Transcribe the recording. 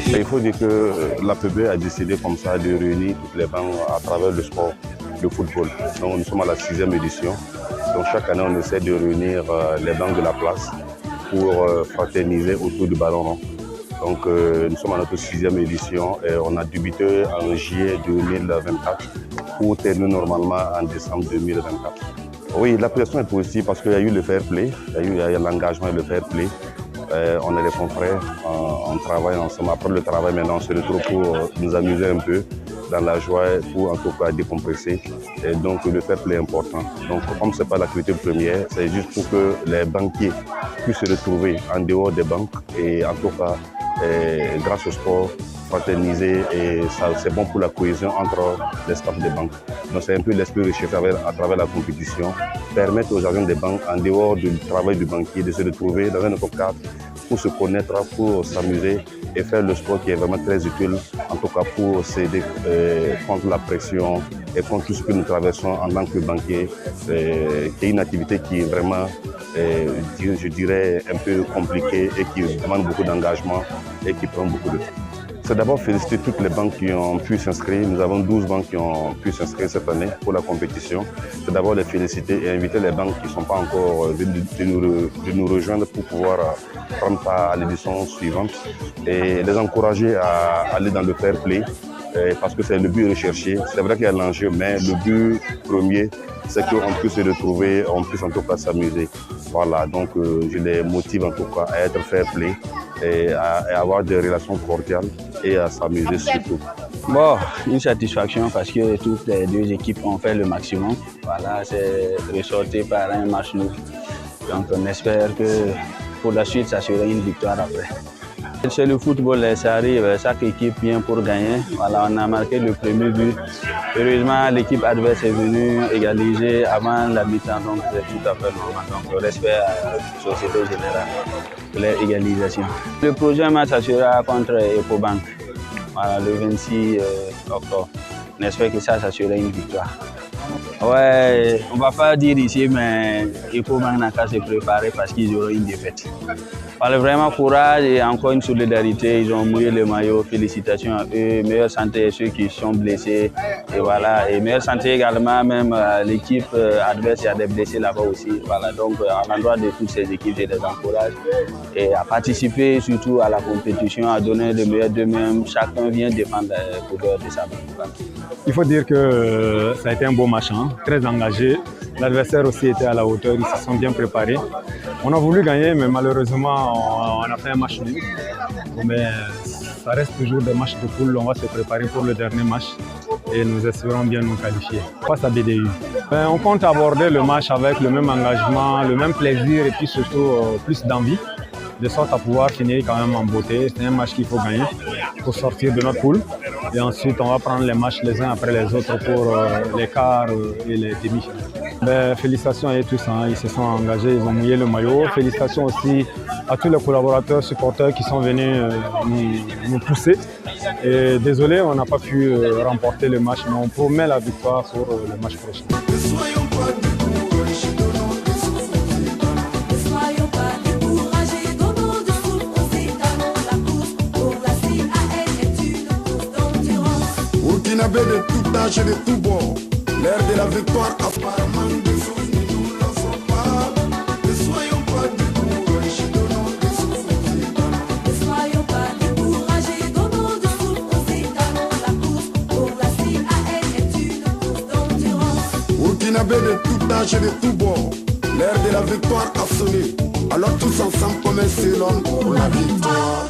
Il faut dire que l'APB a décidé comme ça de réunir toutes les banques à travers le sport, le football. Donc nous sommes à la 6e édition. Donc chaque année on essaie de réunir les banques de la place pour fraterniser autour du ballon rond. Donc nous sommes à notre 6e édition et on a débuté en juillet 2024 pour terminer normalement en décembre 2024. Oui, l'appréciation est positive parce qu'il y a eu le fair play, il y a eu l'engagement et le fair play. On est des confrères, on travaille ensemble. Après le travail, maintenant, on se retrouve pour nous amuser un peu dans la joie, pour en tout cas décompresser. Et donc, le fair play est important. Donc, comme ce n'est pas l'activité première, c'est juste pour que les banquiers puissent se retrouver en dehors des banques et en tout cas, grâce au sport, fraterniser et c'est bon pour la cohésion entre les staffs des banques. Donc c'est un peu l'esprit recherché à travers la compétition, permettre aux agents des banques, en dehors du travail du banquier, de se retrouver dans un autre cadre pour se connaître, pour s'amuser et faire le sport qui est vraiment très utile, en tout cas pour s'aider contre la pression et contre tout ce que nous traversons en tant que banquier, qui est une activité qui est vraiment, je dirais, un peu compliquée et qui demande beaucoup d'engagement et qui prend beaucoup de temps. C'est d'abord féliciter toutes les banques qui ont pu s'inscrire. Nous avons 12 banques qui ont pu s'inscrire cette année pour la compétition. C'est d'abord les féliciter et inviter les banques qui ne sont pas encore venues de nous rejoindre pour pouvoir prendre part à l'édition suivante et les encourager à aller dans le fair play parce que c'est le but recherché. C'est vrai qu'il y a l'enjeu, mais le but premier, c'est qu'on puisse se retrouver, on puisse en tout cas s'amuser. Voilà, donc je les motive en tout cas à être fair play et à avoir des relations cordiales et à s'amuser surtout. Bon, une satisfaction parce que toutes les deux équipes ont fait le maximum. Voilà, c'est ressorti par un match nul. Donc on espère que pour la suite, ça sera une victoire après. C'est le football, ça arrive, chaque équipe vient pour gagner. Voilà, on a marqué le premier but. Heureusement, l'équipe adverse est venue égaliser avant la mi-temps, donc c'est tout à fait normal. Donc le respect à la société générale pour l'égalisation. Le prochain match, ça sera contre Ecobank, voilà, le 26 octobre. On espère que ça sera une victoire. Ouais, on ne va pas dire ici, mais Ecobank n'a qu'à se préparer parce qu'ils auront une défaite. Voilà, vraiment courage et encore une solidarité. Ils ont mouillé le maillot. Félicitations à eux. Meilleure santé à ceux qui sont blessés. Et voilà. Et meilleure santé également, même à l'équipe adverse, il y a des blessés là-bas aussi. Voilà. Donc, à l'endroit de toutes ces équipes, je les encourage et à participer surtout à la compétition, à donner le meilleur d'eux-mêmes. Chacun vient défendre les couleurs de sa banque. Il faut dire que ça a été un beau match, hein, très engagé. L'adversaire aussi était à la hauteur, ils se sont bien préparés. On a voulu gagner, mais malheureusement, on a fait un match nul. Mais ça reste toujours des matchs de poule. On va se préparer pour le dernier match et nous espérons bien nous qualifier face à BDU. On compte aborder le match avec le même engagement, le même plaisir et puis surtout plus d'envie, de sorte à pouvoir finir quand même en beauté. C'est un match qu'il faut gagner pour sortir de notre poule. Et ensuite, on va prendre les matchs les uns après les autres pour les quarts et les demi-finales. Félicitations à eux tous, hein. Ils se sont engagés, ils ont mouillé le maillot. Félicitations aussi à tous les collaborateurs, supporters qui sont venus nous pousser. Et désolé, on n'a pas pu remporter le match, mais on promet la victoire pour le match prochain. De tout âge et de tout bord, l'ère de la victoire apparemment déçue, nous ne sommes pas. Ne soyons pas découragés, donnons des souffles. Ne soyons pas découragés, donnons des souffles. La course pour la CAN est une course d'endurance. Burkinabé de tout âge et de tout bord, l'ère de la victoire a sonné. Alors tous ensemble comme un seul homme pour la victoire.